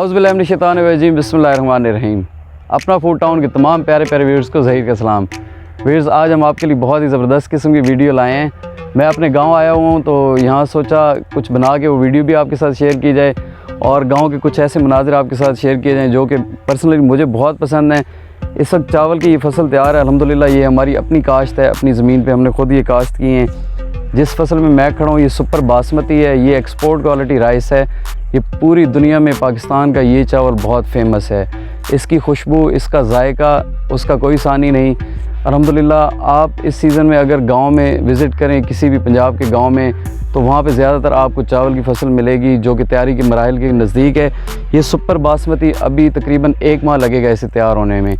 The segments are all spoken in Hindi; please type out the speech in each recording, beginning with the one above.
औज़ुबिल्लाहिमिनश्शैतानिर्रजीम बिस्मिल्लाहिर्रहमानिर्रहीम। अपना फूड टाउन के तमाम प्यारे प्यारे व्यूअर्स को ज़हीर का सलाम। व्यूअर्स, आज हम आपके लिए बहुत ही ज़बरदस्त किस्म की वीडियो लाए हैं। मैं अपने गांव आया हुआ हूं, तो यहाँ सोचा कुछ बना के वो वीडियो भी आपके साथ शेयर की जाए और गांव के कुछ ऐसे मनाज़िर आपके साथ शेयर किए जाएँ जो कि पर्सनली मुझे बहुत पसंद हैं। इस वक्त चावल की ये फसल तैयार है अल्हम्दुलिल्लाह। ये हमारी अपनी काश्त है, अपनी ज़मीन पर हमने ख़ुद ये काश्त की हैं। जिस फसल में मैं खड़ा हूँ ये सुपर बासमती है, ये एक्सपोर्ट क्वालिटी राइस है। ये पूरी दुनिया में पाकिस्तान का ये चावल बहुत फेमस है। इसकी खुशबू, इसका जायका, उसका कोई सानी नहीं। अल्हम्दुलिल्लाह आप इस सीज़न में अगर गांव में विज़िट करें किसी भी पंजाब के गांव में, तो वहाँ पे ज़्यादातर आपको चावल की फसल मिलेगी जो कि तैयारी के मराहिल के नज़दीक है। ये सुपर बासमती अभी तकरीबन 1 माह लगेगा इसे तैयार होने में,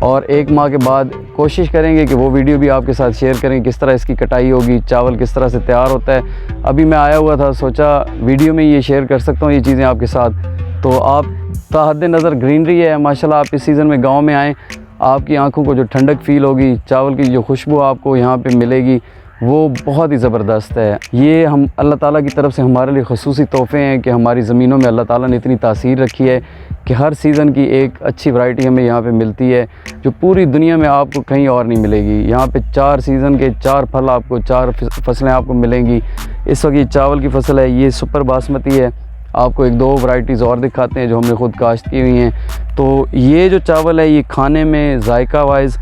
और 1 माह के बाद कोशिश करेंगे कि वो वीडियो भी आपके साथ शेयर करें, किस तरह इसकी कटाई होगी, चावल किस तरह से तैयार होता है। अभी मैं आया हुआ था, सोचा वीडियो में ये शेयर कर सकता हूँ ये चीज़ें आपके साथ। तो आप ताहद नज़र ग्रीनरी है माशाल्लाह। आप इस सीज़न में गांव में आएँ, आपकी आंखों को जो ठंडक फ़ील होगी, चावल की जो खुशबू आपको यहाँ पे मिलेगी वो बहुत ही ज़बरदस्त है। ये हम अल्लाह ताला की तरफ से हमारे लिए ख़ुसूसी तोहफ़े हैं कि हमारी ज़मीनों में अल्लाह ताला ने इतनी तासीर रखी है कि हर सीज़न की एक अच्छी वैरायटी हमें यहाँ पे मिलती है जो पूरी दुनिया में आपको कहीं और नहीं मिलेगी। यहाँ पे 4 सीज़न के 4 फल आपको, 4 फसलें आपको मिलेंगी। इस वक्त ये चावल की फसल है, ये सुपर बासमती है। आपको 1-2 वैरायटीज़ और दिखाते हैं जो हमने ख़ुद काश्त की हुई हैं। तो ये जो चावल है ये खाने में जायका वाइज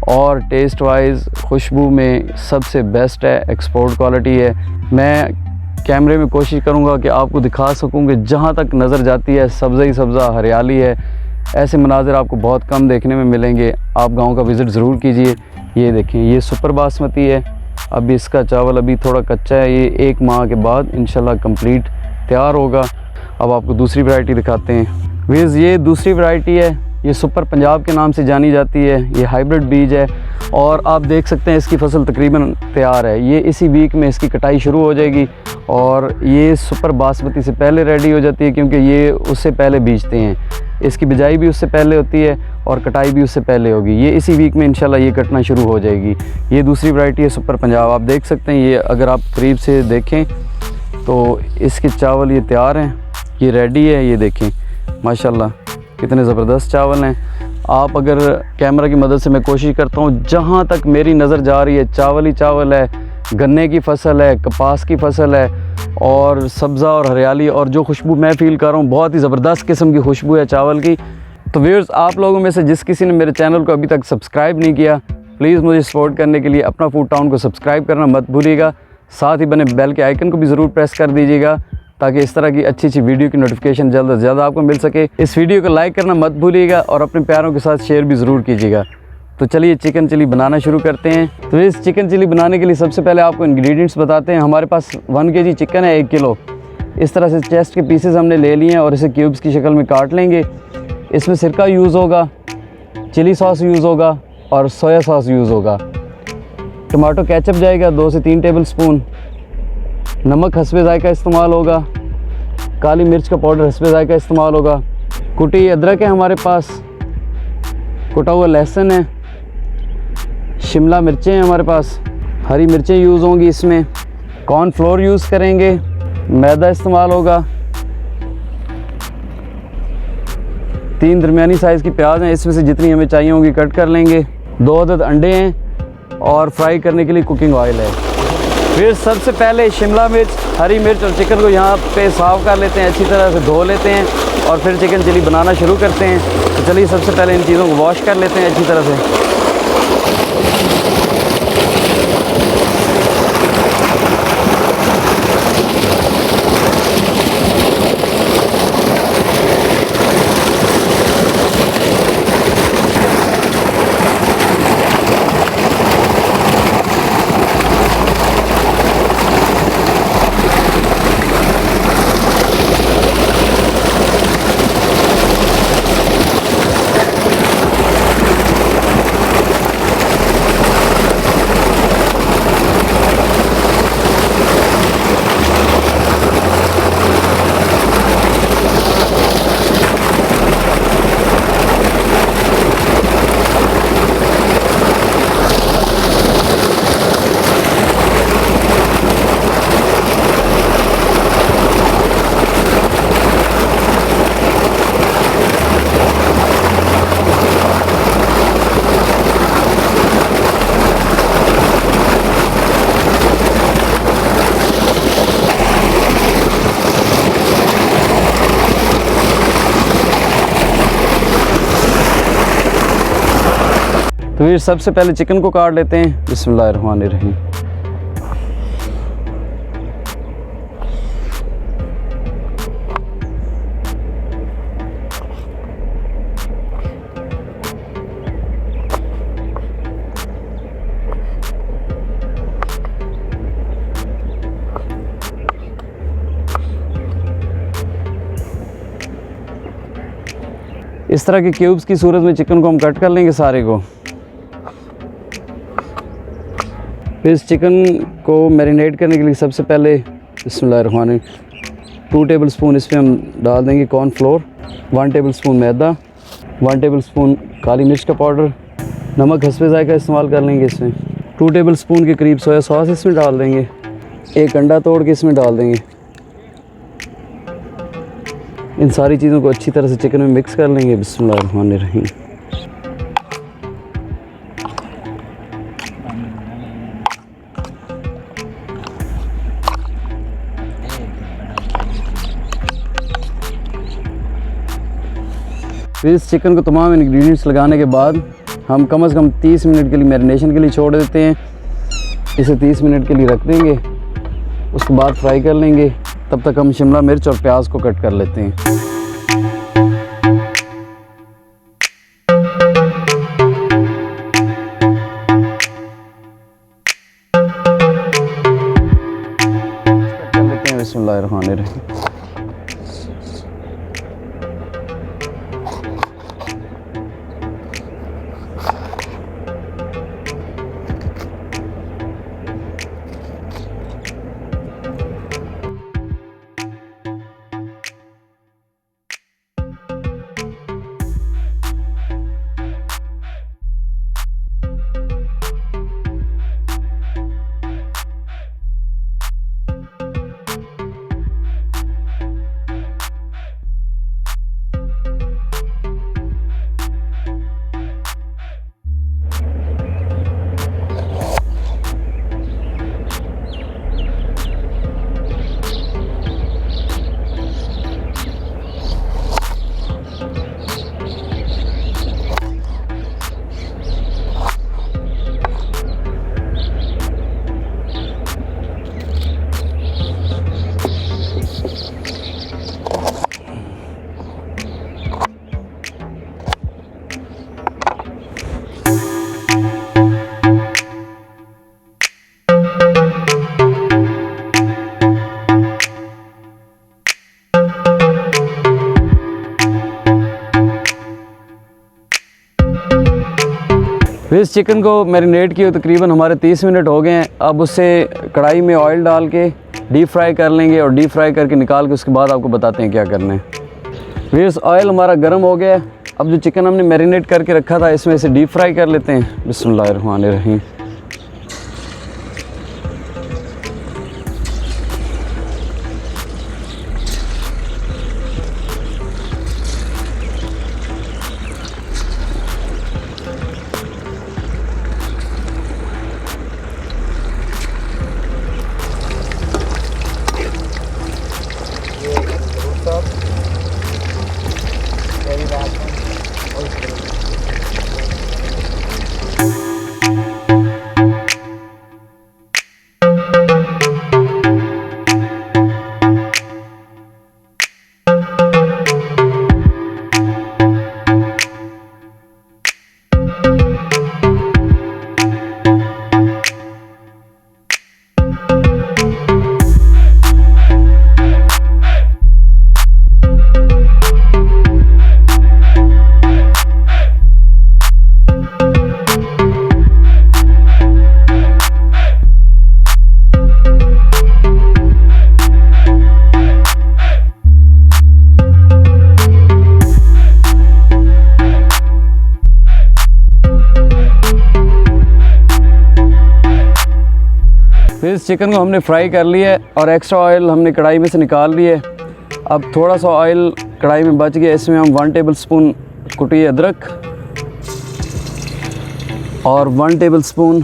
और टेस्ट वाइज खुशबू में सबसे बेस्ट है, एक्सपोर्ट क्वालिटी है। मैं कैमरे में कोशिश करूंगा कि आपको दिखा सकूं कि जहां तक नज़र जाती है सब्ज़ा ही सब्ज़ा, हरियाली है। ऐसे मनाज़र आपको बहुत कम देखने में मिलेंगे। आप गांव का विज़िट ज़रूर कीजिए। ये देखें, ये सुपर बासमती है। अभी इसका चावल अभी थोड़ा कच्चा है, ये 1 माह के बाद इंशाल्लाह कंप्लीट तैयार होगा। अब आपको दूसरी वैरायटी दिखाते हैं। वीज़, ये दूसरी वैरायटी है, ये सुपर पंजाब के नाम से जानी जाती है। ये हाइब्रिड बीज है और आप देख सकते हैं इसकी फसल तकरीबन तैयार है। ये इसी वीक में इसकी कटाई शुरू हो जाएगी और ये सुपर बासमती से पहले रेडी हो जाती है क्योंकि ये उससे पहले बीजते हैं। इसकी बिजाई भी उससे पहले होती है और कटाई भी उससे पहले होगी। ये इसी वीक में इंशाल्लाह ये कटना शुरू हो जाएगी। ये दूसरी वैरायटी है सुपर पंजाब। आप देख सकते हैं, ये अगर आप करीब से देखें तो इसके चावल ये तैयार हैं, ये रेडी है। ये देखें माशाल्लाह कितने ज़बरदस्त चावल हैं। आप अगर कैमरा की मदद से मैं कोशिश करता हूँ, जहाँ तक मेरी नज़र जा रही है चावल ही चावल है। गन्ने की फसल है, कपास की फसल है और सब्ज़ा और हरियाली, और जो खुशबू मैं फ़ील कर रहा हूँ बहुत ही ज़बरदस्त किस्म की खुशबू है चावल की। तो व्यूअर्स, आप लोगों में से जिस किसी ने मेरे चैनल को अभी तक सब्सक्राइब नहीं किया, प्लीज़ मुझे सपोर्ट करने के लिए अपना फूड टाउन को सब्सक्राइब करना मत भूलिएगा। साथ ही बने बेल के आइकन को भी ज़रूर प्रेस कर दीजिएगा ताकि इस तरह की अच्छी वीडियो की नोटिफिकेशन जल्द से ज़्यादा आपको मिल सके। इस वीडियो को लाइक करना मत भूलिएगा और अपने प्यारों के साथ शेयर भी ज़रूर कीजिएगा। तो चलिए चिकन चिली बनाना शुरू करते हैं। तो इस चिकन चिली बनाने के लिए सबसे पहले आपको इंग्रेडिएंट्स बताते हैं। हमारे पास 1 kg चिकन है, 1 किलो। इस तरह से चेस्ट के पीसेस हमने ले लिए हैं और इसे क्यूब्स की शक्ल में काट लेंगे। इसमें सिरका यूज़ होगा, चिली सॉस यूज़ होगा और सोया सॉस यूज़ होगा। टमाटो केचप जाएगा 2 से 3 टेबल स्पून। नमक हस्बे जायका इस्तेमाल होगा। काली मिर्च का पाउडर हस्बे जायका इस्तेमाल होगा। कुटी अदरक है हमारे पास, कुटा हुआ लहसुन है, शिमला मिर्चें हैं हमारे पास, हरी मिर्चें यूज़ होंगी इसमें। कॉर्नफ्लोर यूज़ करेंगे, मैदा इस्तेमाल होगा। 3 दरमियानी साइज़ की प्याज हैं, इसमें से जितनी हमें चाहिए होंगी कट कर लेंगे। 2 अदद अंडे हैं और फ्राई करने के लिए कुकिंग ऑयल है। फिर सबसे पहले शिमला मिर्च, हरी मिर्च और चिकन को यहाँ पे साफ़ कर लेते हैं, अच्छी तरह से धो लेते हैं और फिर चिकन चिली बनाना शुरू करते हैं। तो चलिए सबसे पहले इन चीज़ों को वॉश कर लेते हैं अच्छी तरह से। तो फिर सबसे पहले चिकन को काट लेते हैं। बिस्मिल्लाहिर्रहमानिर्रहीम। इस तरह के क्यूब्स की सूरत में चिकन को हम कट कर लेंगे सारे को। फिर इस चिकन को मैरिनेट करने के लिए सबसे पहले बिस्मिल्लाहिर्रहमानिर्रहीम 2 टेबल स्पून इसमें हम डाल देंगे कॉर्नफ्लोर, 1 टेबल स्पून मैदा, 1 टेबल स्पून काली मिर्च का पाउडर, नमक हस्बे ज़ायका इस्तेमाल कर लेंगे इसमें। 2 टेबल स्पून के करीब सोया सॉस इसमें डाल देंगे। 1 अंडा तोड़ के इसमें डाल देंगे। इन सारी चीज़ों को अच्छी तरह से चिकन में मिक्स कर लेंगे। बिस्मिल्लाहिर्रहमानिर्रहीम। फिर इस चिकन को तमाम इंग्रेडिएंट्स लगाने के बाद हम कम से कम 30 मिनट के लिए मैरिनेशन के लिए छोड़ देते हैं। इसे 30 मिनट के लिए रख देंगे, उसके बाद फ्राई कर लेंगे। तब तक हम शिमला मिर्च और प्याज को कट कर लेते हैं। बिस्मिल्लाहिर्रहमानिर्रहीम। फिर इस चिकन को मैरिनेट किए तकरीबन हमारे 30 मिनट हो गए हैं। अब उससे कढ़ाई में ऑयल डाल के डीप फ्राई कर लेंगे और डीप फ्राई करके निकाल के उसके बाद आपको बताते हैं क्या करना है। फिर ऑयल हमारा गर्म हो गया है। अब जो चिकन हमने मैरिनेट करके रखा था इसमें से डीप फ्राई कर लेते हैं। बिस्मिल्लाहिर्रहमानिर्रहीम। फिर इस चिकन को हमने फ्राई कर लिया है और एक्स्ट्रा ऑयल हमने कढ़ाई में से निकाल लिया है। अब थोड़ा सा ऑयल कढ़ाई में बच गया, इसमें हम 1 टेबल स्पून कुटी अदरक और 1 टेबल स्पून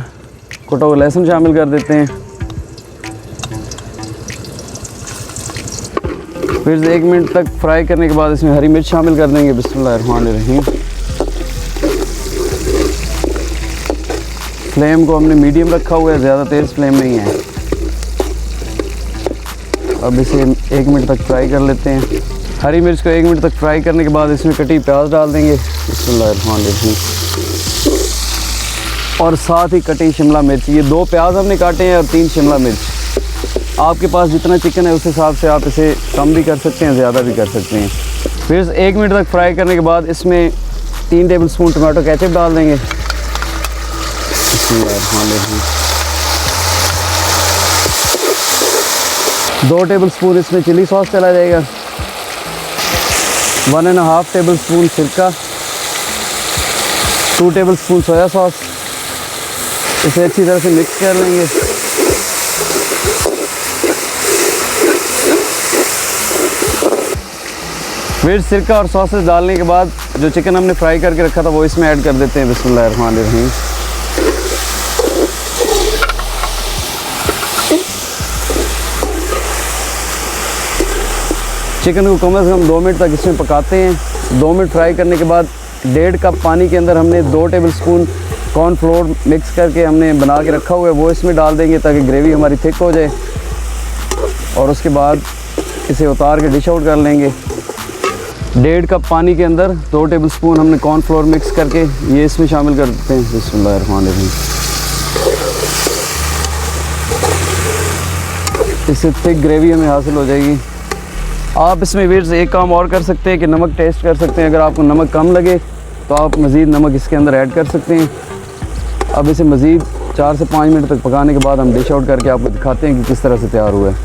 कुटा हुआ लहसुन शामिल कर देते हैं। फिर 1 मिनट तक फ्राई करने के बाद इसमें हरी मिर्च शामिल कर देंगे। बिस्मिल्लाहिर्रहमानिर्रहीम। फ्लेम को हमने मीडियम रखा हुआ है, ज़्यादा तेज़ फ्लेम नहीं है। अब इसे 1 मिनट तक फ्राई कर लेते हैं। हरी मिर्च को 1 मिनट तक फ्राई करने के बाद इसमें कटी प्याज डाल देंगे, बिस्मिल्लाहिर्रहमानिर्रहीम, और साथ ही कटी शिमला मिर्च। ये 2 प्याज हमने काटे हैं और 3 शिमला मिर्च। आपके पास जितना चिकन है उस हिसाब से आप इसे कम भी कर सकते हैं, ज़्यादा भी कर सकते हैं। फिर 1 मिनट तक फ्राई करने के बाद इसमें 3 टेबल स्पून टमाटो केचप डाल देंगे, बिस्मिल्लाहिर्रहमानिर्रहीम। 2 टेबल स्पून इसमें चिली सॉस चला जाएगा, 1.5 टेबल स्पून सिरका, 2 टेबल स्पून सोया सॉस। इसे अच्छी तरह से मिक्स कर लेंगे। फिर सिरका और सॉसेस डालने के बाद जो चिकन हमने फ्राई करके रखा था वो इसमें ऐड कर देते हैं, बिस्मिल्लाहिर्रहमानिर्रहीम। चिकन को कम से कम 2 मिनट तक इसमें पकाते हैं। 2 मिनट फ्राई करने के बाद 1.5 कप पानी के अंदर हमने 2 टेबल स्पून कॉर्नफ्लोर मिक्स करके हमने बना के रखा हुआ है वो इसमें डाल देंगे ताकि ग्रेवी हमारी थिक हो जाए। और उसके बाद इसे उतार के डिश आउट कर लेंगे। 1.5 कप पानी के अंदर 2 टेबल स्पून हमने कॉर्नफ्लोर मिक्स करके ये इसमें शामिल कर देते हैं, बिस्मिल्लाहिर्रहमानिर्रहीम। इससे थिक ग्रेवी हमें हासिल हो जाएगी। आप इसमें वीर्स एक काम और कर सकते हैं कि नमक टेस्ट कर सकते हैं। अगर आपको नमक कम लगे तो आप मज़ीद नमक इसके अंदर ऐड कर सकते हैं। अब इसे मज़ीद 4 से 5 मिनट तक पकाने के बाद हम डिश आउट करके आपको दिखाते हैं कि किस तरह से तैयार हुआ है।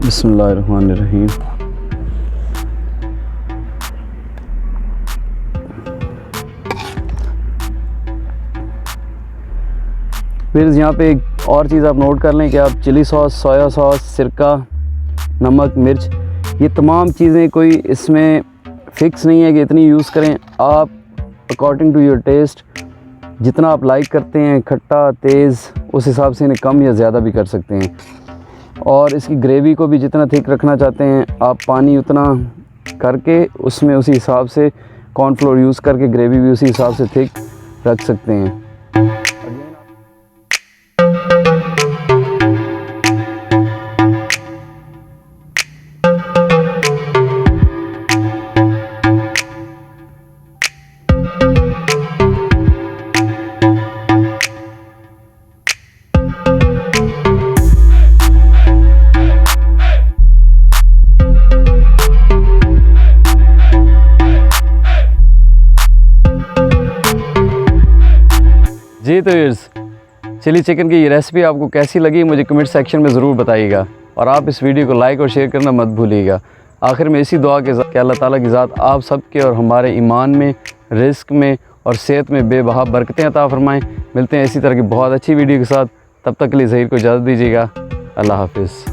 बिस्मिल्लाहिर्रहमानिर्रहीम। फिर यहाँ पे एक और चीज़ आप नोट कर लें कि आप चिली सॉस, सोया सॉस, सिरका, नमक, मिर्च, ये तमाम चीज़ें कोई इसमें फ़िक्स नहीं है कि इतनी यूज़ करें। आप अकॉर्डिंग टू योर टेस्ट जितना आप लाइक करते हैं खट्टा, तेज़, उस हिसाब से इन्हें कम या ज़्यादा भी कर सकते हैं। और इसकी ग्रेवी को भी जितना थिक रखना चाहते हैं आप पानी उतना करके उसमें उसी हिसाब से कॉर्नफ्लोर यूज़ करके ग्रेवी भी उसी हिसाब से थिक रख सकते हैं। जी तो व्यूअर्स, चिली चिकन की ये रेसिपी आपको कैसी लगी मुझे कमेंट सेक्शन में ज़रूर बताइएगा। और आप इस वीडियो को लाइक और शेयर करना मत भूलिएगा। आखिर में इसी दुआ के कि अल्लाह ताला की ज़ात आप सबके और हमारे ईमान में, रिस्क में और सेहत में बेबहा बरकतें अता फरमाएँ। मिलते हैं इसी तरह की बहुत अच्छी वीडियो के साथ। तब तक के लिए ज़हीर को इजाज़त दीजिएगा। अल्लाह हाफिज़।